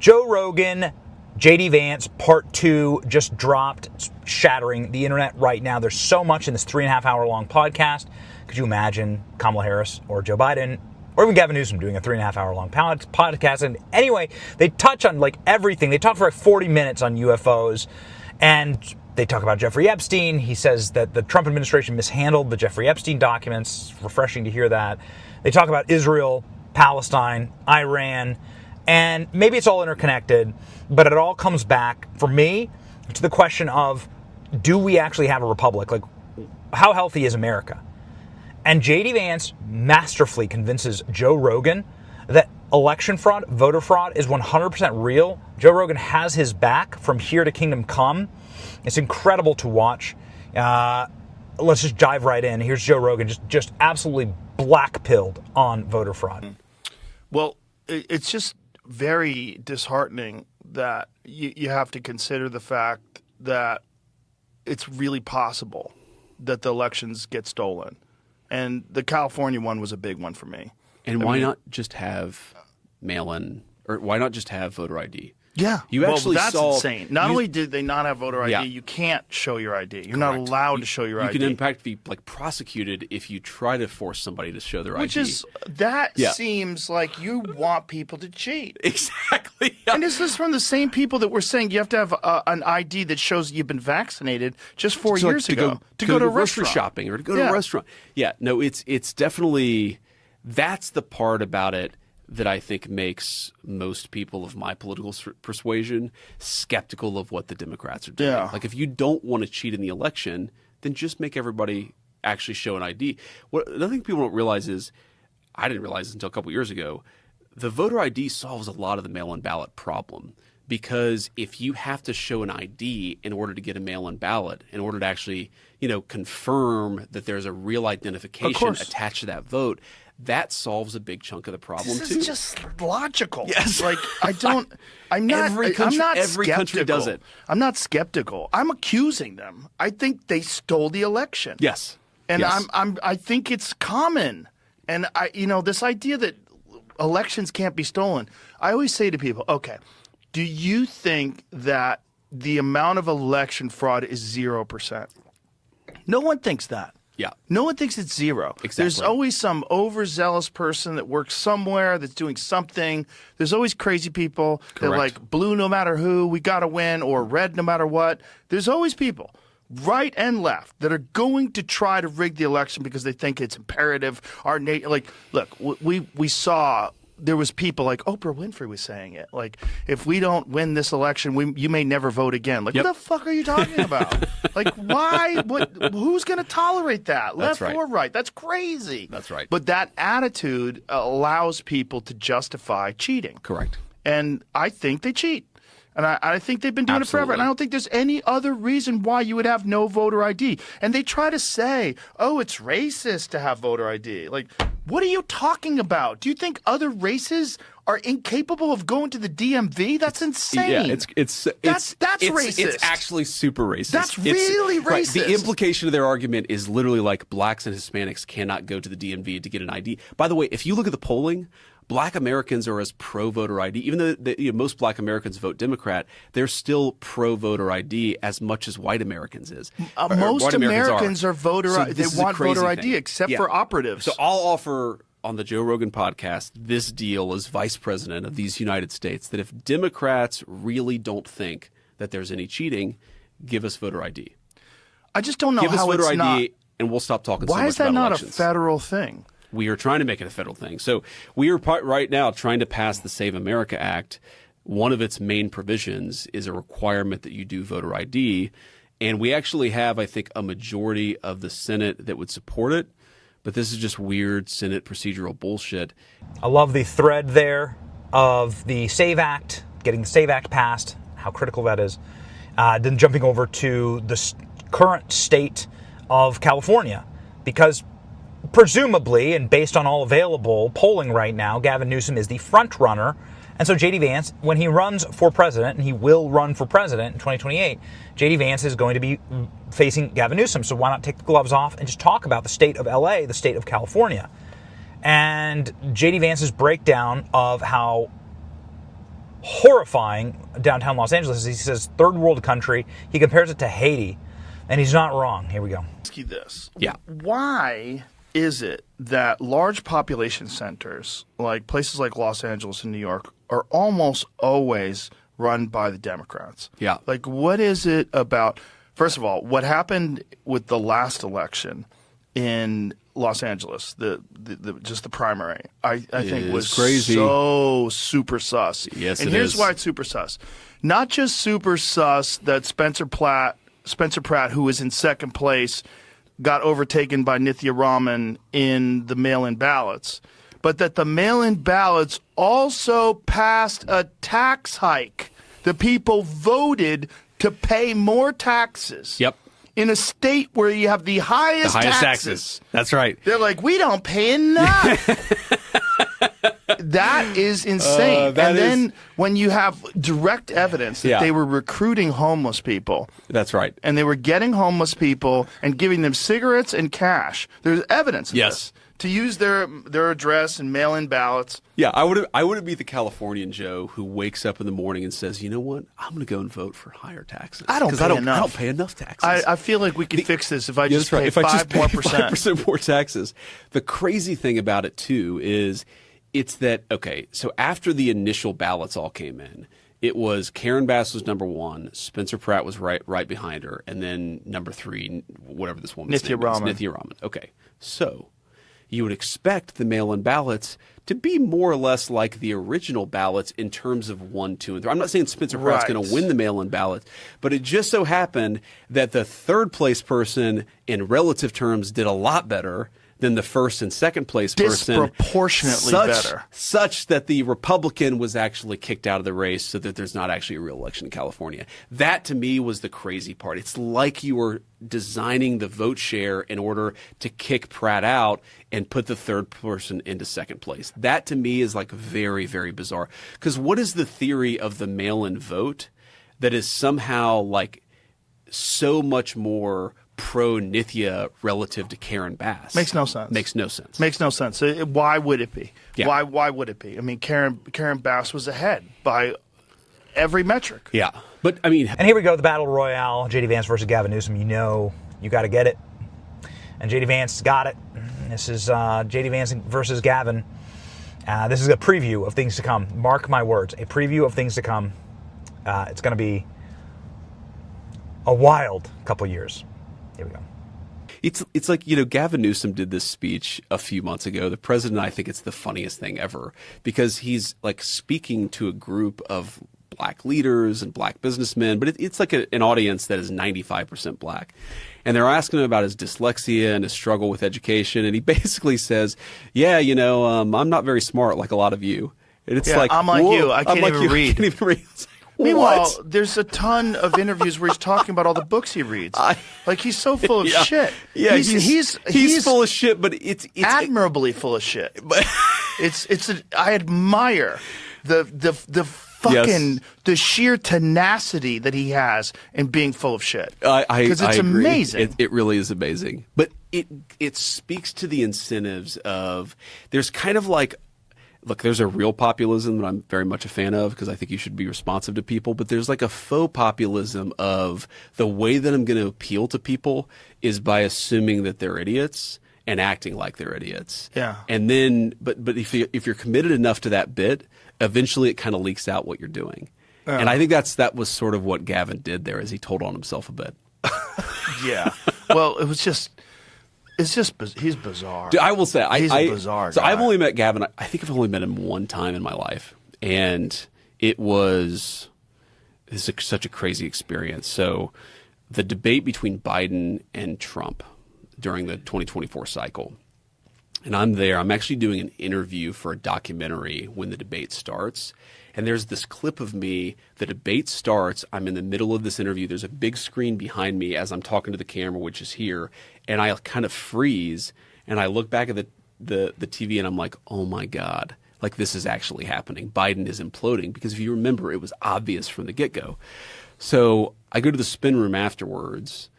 Joe Rogan, JD Vance, part 2 just dropped. It's shattering the internet right now. There's so much in this 3.5-hour long podcast. Could you imagine Kamala Harris or Joe Biden or even Gavin Newsom doing a 3.5-hour long podcast? And anyway, they touch on like everything. They talk for like 40 minutes on UFOs, and they talk about Jeffrey Epstein. He says that the Trump administration mishandled the Jeffrey Epstein documents. It's refreshing to hear that. They talk about Israel, Palestine, Iran, and maybe it's all interconnected, but it all comes back, for me, to the question of, do we actually have a republic? Like, how healthy is America? And JD Vance masterfully convinces Joe Rogan that election fraud, voter fraud, is 100% real. Joe Rogan has his back from here to kingdom come. It's incredible to watch. Let's just dive right in. Here's Joe Rogan, just absolutely black-pilled on voter fraud. Well, it's just very disheartening that you have to consider the fact that it's really possible that the elections get stolen. And the California one was a big one for me. And why not just have mail-in, or why not just have voter ID? Yeah. That's insane. Not only did they not have voter ID, you can't show your ID. You're not allowed to show your ID. You can in fact be like prosecuted if you try to force somebody to show their ID. Seems like you want people to cheat. Exactly. And this is from the same people that were saying you have to have an ID that shows you've been vaccinated just 4 years ago to go to grocery shopping or to go to a restaurant. Yeah, no, it's definitely, that's the part about it that I think makes most people of my political persuasion skeptical of what the Democrats are doing. Yeah. Like, if you don't want to cheat in the election, then just make everybody actually show an ID. Another thing people don't realize is, I didn't realize this until a couple years ago, the voter ID solves a lot of the mail-in ballot problem. Because if you have to show an ID in order to get a mail-in ballot, in order to actually, confirm that there's a real identification attached to that vote, that solves a big chunk of the problem too. This is just logical. Yes. Like, I'm not every country does it. I'm not skeptical. I'm accusing them. I think they stole the election. Yes. And I think it's common. And this idea that elections can't be stolen. I always say to people, okay, do you think that the amount of election fraud is 0%? No one thinks that. Yeah. No one thinks it's zero. Exactly. There's always some overzealous person that works somewhere that's doing something. There's always crazy people that like blue no matter who, we got to win, or red no matter what. There's always people, right and left, that are going to try to rig the election because they think it's imperative. Look, we saw there was people like Oprah Winfrey was saying it. Like, if we don't win this election, you may never vote again. Like, what the fuck are you talking about? Like, why? Who's going to tolerate that? Left or right? That's crazy. That's right. But that attitude allows people to justify cheating. Correct. And I think they cheat. And I think they've been doing it forever. And I don't think there's any other reason why you would have no voter ID. And they try to say, oh, it's racist to have voter ID. Like, what are you talking about? Do you think other races are incapable of going to the DMV? That's insane. Yeah, that's racist. It's actually super racist. That's really racist. Right. The implication of their argument is literally like blacks and Hispanics cannot go to the DMV to get an ID. By the way, if you look at the polling, Black Americans are as pro-voter ID. Even though most Black Americans vote Democrat, they're still pro-voter ID as much as white Americans is. Most Americans are voter ID. They want voter ID, except for operatives. So I'll offer on the Joe Rogan podcast this deal as vice president of these United States, that if Democrats really don't think that there's any cheating, give us voter ID. I just don't know how it's not. Give us voter ID, and we'll stop talking so much about elections. Why is that not a federal thing? We are trying to make it a federal thing. So we are right now trying to pass the Save America Act. One of its main provisions is a requirement that you do voter ID. And we actually have, I think, a majority of the Senate that would support it. But this is just weird Senate procedural bullshit. I love the thread there of the SAVE Act, getting the SAVE Act passed, how critical that is. Then jumping over to the current state of California, because presumably, and based on all available polling right now, Gavin Newsom is the front runner. And so JD Vance, when he runs for president, and he will run for president in 2028, JD Vance is going to be facing Gavin Newsom. So why not take the gloves off and just talk about the state of LA, the state of California? And JD Vance's breakdown of how horrifying downtown Los Angeles. He says third world country. He compares it to Haiti, and he's not wrong. Here we go. Ask you this. Yeah. Why is it that large population centers, like places like Los Angeles and New York, are almost always run by the Democrats? Yeah. Like, what is it about? First of all, what happened with the last election in Los Angeles, just the primary, I think was crazy. So super sus. Yes, and it here's is. why it's super sus. Not just super sus that Spencer Pratt, who was in second place, got overtaken by Nithya Raman in the mail-in ballots, but that the mail-in ballots also passed a tax hike. The people voted to pay more taxes. Yep. In a state where you have the highest taxes. That's right. They're like, we don't pay enough. That is insane. Then when you have direct evidence that they were recruiting homeless people. That's right. And they were getting homeless people and giving them cigarettes and cash. There's evidence of this. To use their address and mail-in ballots. Yeah, I would be the Californian Joe who wakes up in the morning and says, you know what, I'm going to go and vote for higher taxes. I don't pay enough. I don't pay enough taxes. I feel like we could fix this if I just pay if I just 5% more. 5% more taxes. The crazy thing about it, too, is it's that, okay, so after the initial ballots all came in, it was Karen Bass was number one, Spencer Pratt was right behind her, and then number three, whatever this woman's name is, Nithya Raman. Okay, so you would expect the mail-in ballots to be more or less like the original ballots in terms of 1, 2, and 3. I'm not saying Spencer Pratt's going to win the mail-in ballots, but it just so happened that the third place person in relative terms did a lot better than the first and second place person. Disproportionately better. Such that the Republican was actually kicked out of the race so that there's not actually a real election in California. That, to me, was the crazy part. It's like you were designing the vote share in order to kick Pratt out and put the third person into second place. That, to me, is like very, very bizarre. Because what is the theory of the mail-in vote that is somehow like so much more pro-Nithya relative to Karen Bass? Makes no sense. Makes no sense. Makes no sense. Why would it be? Yeah. Why would it be? I mean, Karen Bass was ahead by every metric. Yeah. But, I mean... And here we go, the battle royale, J.D. Vance versus Gavin Newsom. You know you got to get it. And J.D. Vance got it. This is J.D. Vance versus Gavin. This is a preview of things to come. Mark my words. A preview of things to come. It's going to be a wild couple years. Here we go. It's like, you know, Gavin Newsom did this speech a few months ago. The president, I think it's the funniest thing ever because he's like speaking to a group of black leaders and black businessmen, but it's like an audience that is 95% black. And they're asking him about his dyslexia and his struggle with education. And he basically says, yeah, you know, I'm not very smart like a lot of you. And it's like, I'm like you. I can't even read. I can't even read. Meanwhile, there's a ton of interviews where he's talking about all the books he reads. Like he's so full of shit. Yeah, he's full of shit, but it's admirably full of shit. But I admire the fucking the sheer tenacity that he has in being full of shit. Because it's amazing. It really is amazing. But it speaks to the incentives of there's kind of like. Look, there's a real populism that I'm very much a fan of because I think you should be responsive to people. But there's like a faux populism of the way that I'm going to appeal to people is by assuming that they're idiots and acting like they're idiots. Yeah. And then, but if you're committed enough to that bit, eventually it kind of leaks out what you're doing. And I think that was sort of what Gavin did there, as he told on himself a bit. Yeah. Well, it was just. It's just he's bizarre. Dude, I will say he's a bizarre guy. So I've only met Gavin. I think I've only met him one time in my life, and it's such a crazy experience. So the debate between Biden and Trump during the 2024 cycle, and I'm there. I'm actually doing an interview for a documentary when the debate starts. And there's this clip of me. The debate starts. I'm in the middle of this interview. There's a big screen behind me as I'm talking to the camera, which is here. And I kind of freeze. And I look back at the TV and I'm like, oh, my God. Like, this is actually happening. Biden is imploding. Because if you remember, it was obvious from the get-go. So I go to the spin room afterwards.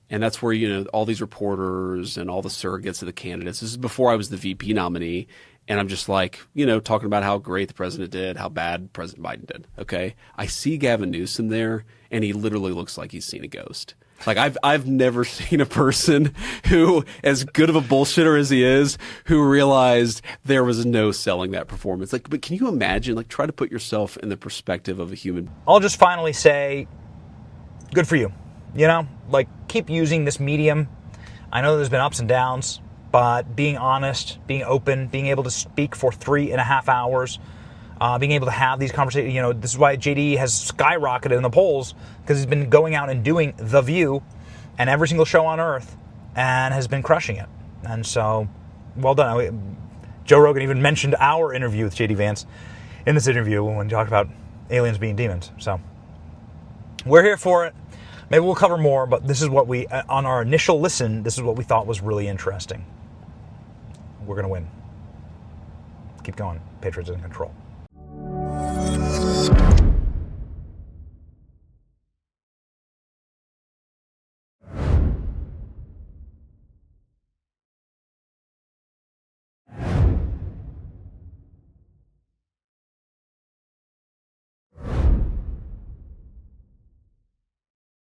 And that's where, you know, all these reporters and all the surrogates of the candidates. This is before I was the VP nominee. And I'm just like, talking about how great the president did, how bad President Biden did. Okay. I see Gavin Newsom there, and he literally looks like he's seen a ghost. Like I've never seen a person who, as good of a bullshitter as he is, who realized there was no selling that performance. Like, but can you imagine? Like, try to put yourself in the perspective of a human. I'll just finally say, good for you. Like, keep using this medium. I know there's been ups and downs, but being honest, being open, being able to speak for 3.5 hours, being able to have these conversations. This is why JD has skyrocketed in the polls, because he's been going out and doing The View and every single show on earth and has been crushing it. And so, well done. Joe Rogan even mentioned our interview with JD Vance in this interview when he talked about aliens being demons. So we're here for it. Maybe we'll cover more, but this is what on our initial listen, this is what we thought was really interesting. We're going to win. Keep going. Patriots in control.